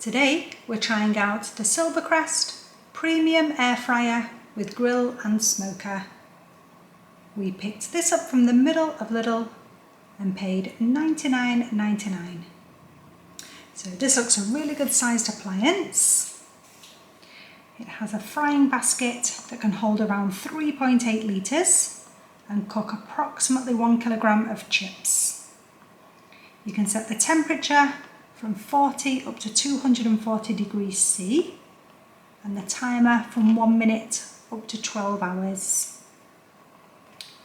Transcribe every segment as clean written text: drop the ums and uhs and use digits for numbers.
Today we're trying out the Silvercrest Premium Air Fryer with grill and smoker. We picked this up from the middle of Lidl and paid $99.99. So this looks a really good sized appliance. It has a frying basket that can hold around 3.8 litres and cook approximately 1 kilogram of chips. You can set the temperature from 40 up to 240 degrees C and the timer from 1 minute up to 12 hours.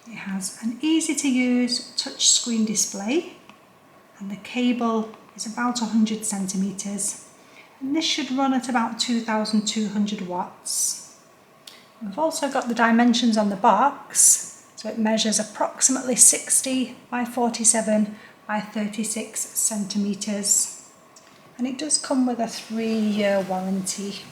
It has an easy to use touchscreen display and the cable is about 100 centimetres and this should run at about 2200 watts. We've also got the dimensions on the box, so it measures approximately 60 by 47 by 36 centimetres. And it does come with a 3-year warranty.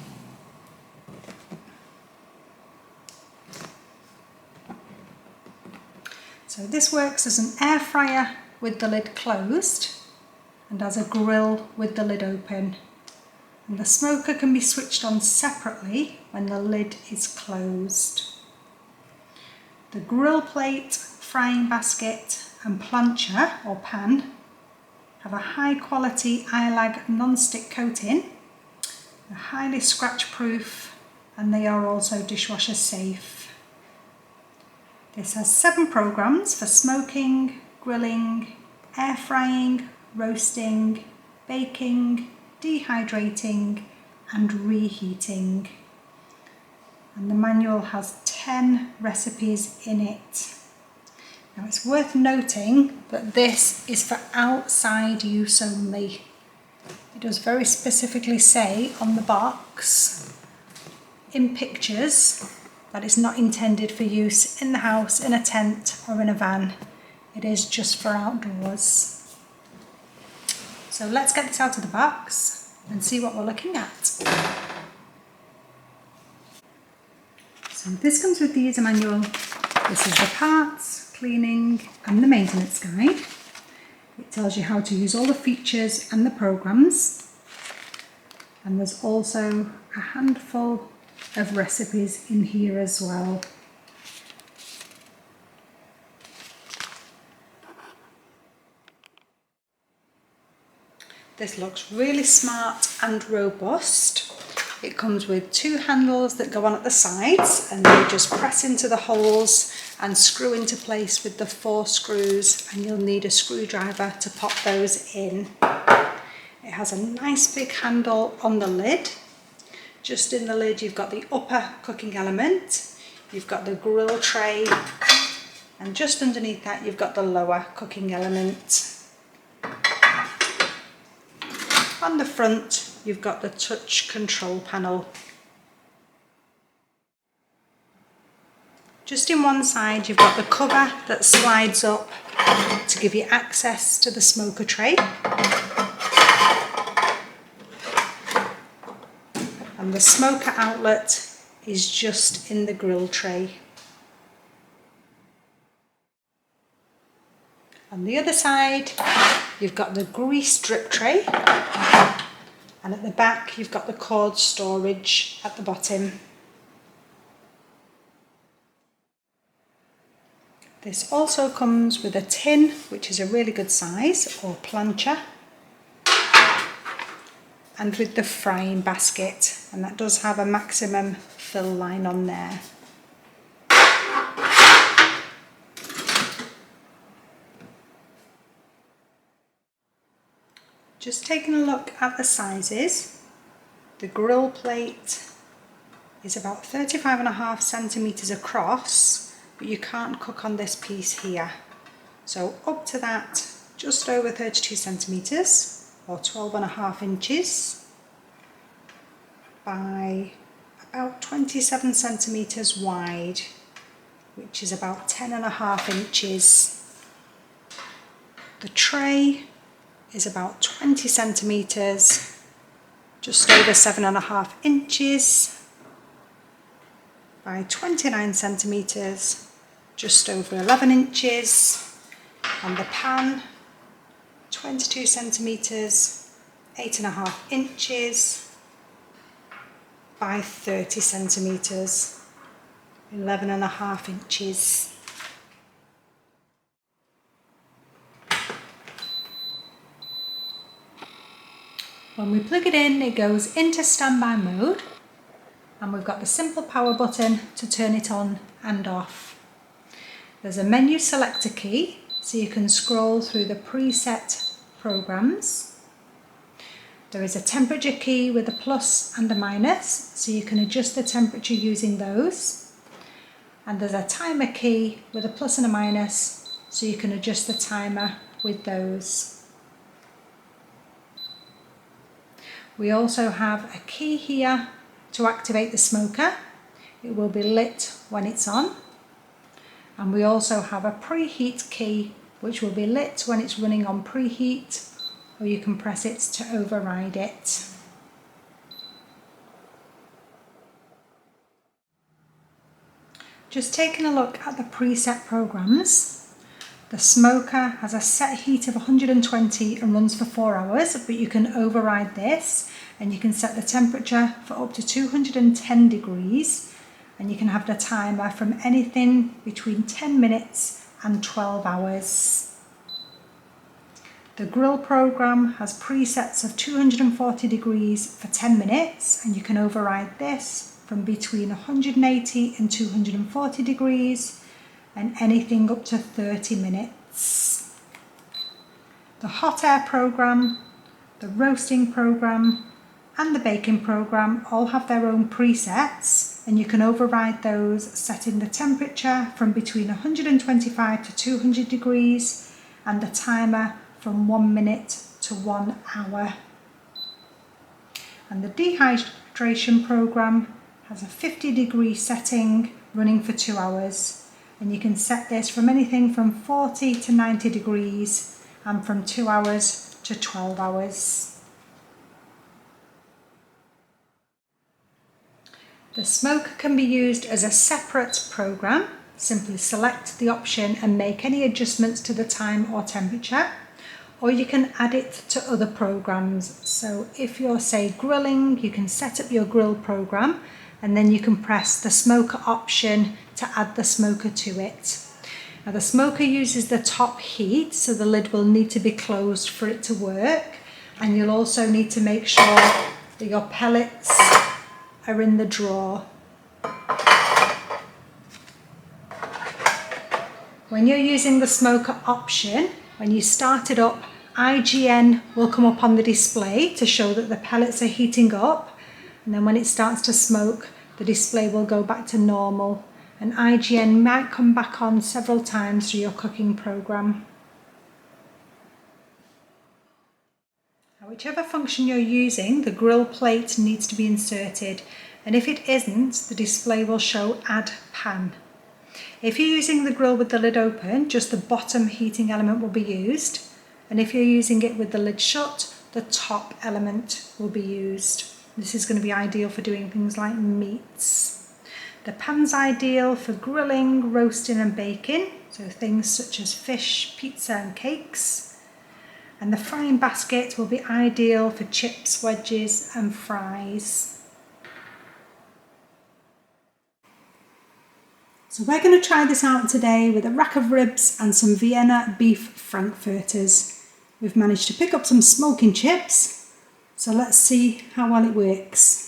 So this works as an air fryer with the lid closed and as a grill with the lid open. And the smoker can be switched on separately when the lid is closed. The grill plate, frying basket and plancha or pan have a high quality ILAG non-stick coating. They're highly scratch proof and they are also dishwasher safe. This has 7 programs for smoking, grilling, air frying, roasting, baking, dehydrating and reheating. And the manual has 10 recipes in it. Now it's worth noting that this is for outside use only. It does very specifically say on the box in pictures that it's not intended for use in the house, in a tent or in a van. It is just for outdoors. So let's get this out of the box and see what we're looking at. So this comes with the user manual. This is the parts, cleaning and the maintenance guide. It tells you how to use all the features and the programs, and there's also a handful of recipes in here as well. This looks really smart and robust. It comes with 2 handles that go on at the sides and they just press into the holes and screw into place with the 4 screws, and you'll need a screwdriver to pop those in. It has a nice big handle on the lid. Just in the lid you've got the upper cooking element, you've got the grill tray, and just underneath that you've got the lower cooking element. On the front you've got the touch control panel. Just in one side you've got the cover that slides up to give you access to the smoker tray. And the smoker outlet is just in the grill tray. On the other side you've got the grease drip tray, and at the back you've got the cord storage at the bottom. This also comes with a tin, which is a really good size, or plancha, and with the frying basket, and that does have a maximum fill line on there. Just taking a look at the sizes, the grill plate is about 35.5 centimetres across, but you can't cook on this piece here. So up to that, just over 32 centimetres or 12.5 inches by about 27 centimetres wide, which is about 10.5 inches. The tray is about 20 centimetres, just over 7.5 inches by 29 centimetres, just over 11 inches, and the pan 22 centimetres, 8.5 inches by 30 centimetres, 11.5 inches. When we plug it in, it goes into standby mode, and we've got the simple power button to turn it on and off. There's a menu selector key, so you can scroll through the preset programs. There is a temperature key with a plus and a minus, so you can adjust the temperature using those. And there's a timer key with a plus and a minus, so you can adjust the timer with those. We also have a key here to activate the smoker. It will be lit when it's on. And we also have a preheat key, which will be lit when it's running on preheat, or you can press it to override it. Just taking a look at the preset programs. The smoker has a set heat of 120 and runs for 4 hours, but you can override this and you can set the temperature for up to 210 degrees, and you can have the timer from anything between 10 minutes and 12 hours. The grill program has presets of 240 degrees for 10 minutes, and you can override this from between 180 and 240 degrees, and anything up to 30 minutes. The hot air program, the roasting program, and the baking program all have their own presets, and you can override those, setting the temperature from between 125 to 200 degrees and the timer from 1 minute to 1 hour. And the dehydration program has a 50-degree setting running for 2 hours. And you can set this from anything from 40 to 90 degrees and from 2 hours to 12 hours. The smoker can be used as a separate program. Simply select the option and make any adjustments to the time or temperature, or you can add it to other programs. So if you're, say, grilling, you can set up your grill program, and then you can press the smoker option to add the smoker to it. Now the smoker uses the top heat, so the lid will need to be closed for it to work, and you'll also need to make sure that your pellets are in the drawer. When you're using the smoker option, when you start it up, IGN will come up on the display to show that the pellets are heating up, and then when it starts to smoke, the display will go back to normal, and IGN might come back on several times through your cooking program. Now, whichever function you're using, the grill plate needs to be inserted, and if it isn't, the display will show Add Pan. If you're using the grill with the lid open, just the bottom heating element will be used, and if you're using it with the lid shut, the top element will be used. This is going to be ideal for doing things like meats. The pan's ideal for grilling, roasting and baking, so things such as fish, pizza and cakes. And the frying basket will be ideal for chips, wedges and fries. So we're going to try this out today with a rack of ribs and some Vienna beef frankfurters. We've managed to pick up some smoking chips, so let's see how well it works.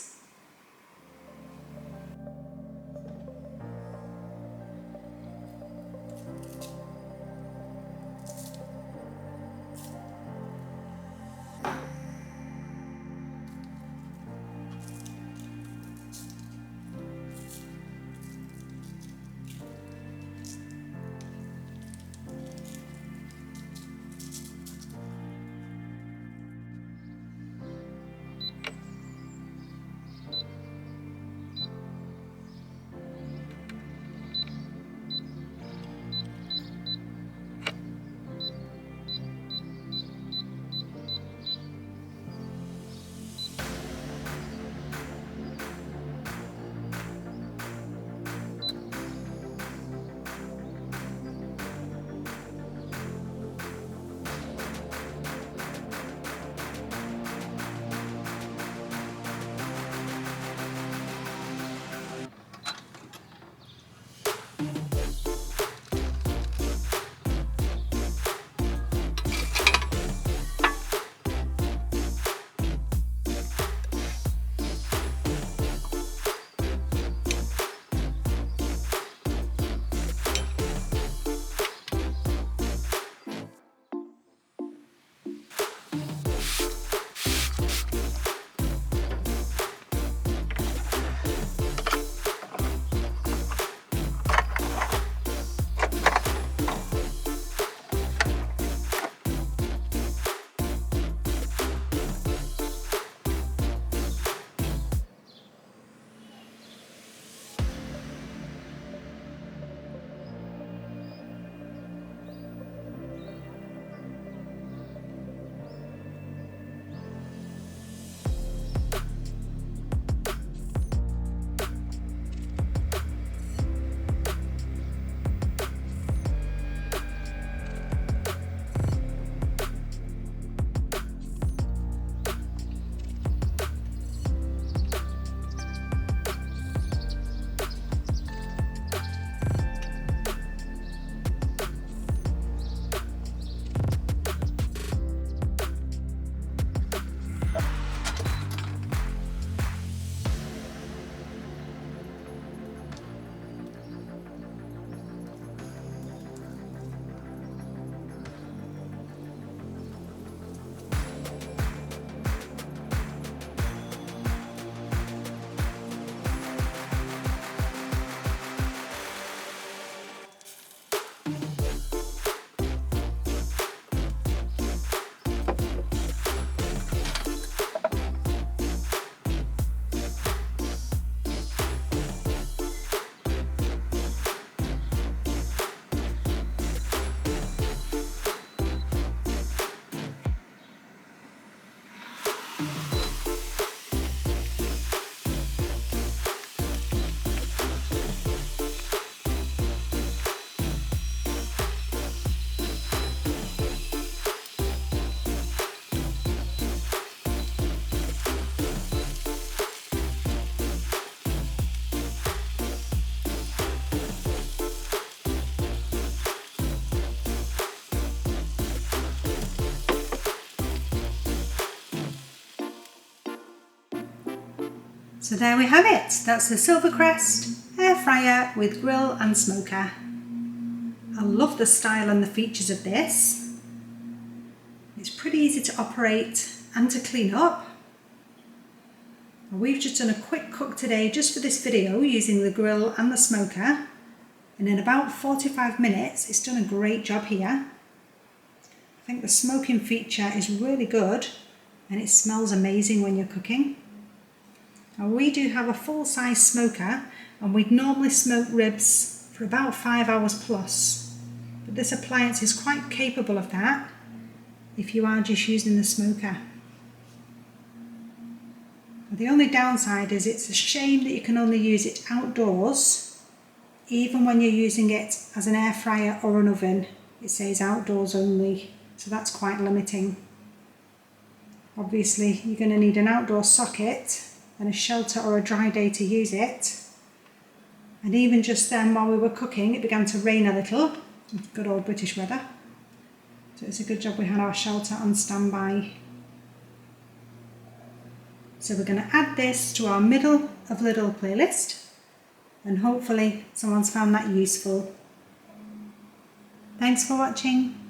So there we have it. That's the Silvercrest air fryer with grill and smoker. I love the style and the features of this. It's pretty easy to operate and to clean up. We've just done a quick cook today just for this video using the grill and the smoker, and in about 45 minutes it's done a great job here. I think the smoking feature is really good and it smells amazing when you're cooking. Now we do have a full-size smoker and we'd normally smoke ribs for about 5 hours plus, but this appliance is quite capable of that if you are just using the smoker. The only downside is it's a shame that you can only use it outdoors, even when you're using it as an air fryer or an oven. It says outdoors only, so that's quite limiting. Obviously you're going to need an outdoor socket and a shelter or a dry day to use it. And even just then, while we were cooking, it began to rain a little. Good old British weather. So it's a good job we had our shelter on standby. So we're going to add this to our middle of Lidl playlist, and hopefully someone's found that useful. Thanks for watching.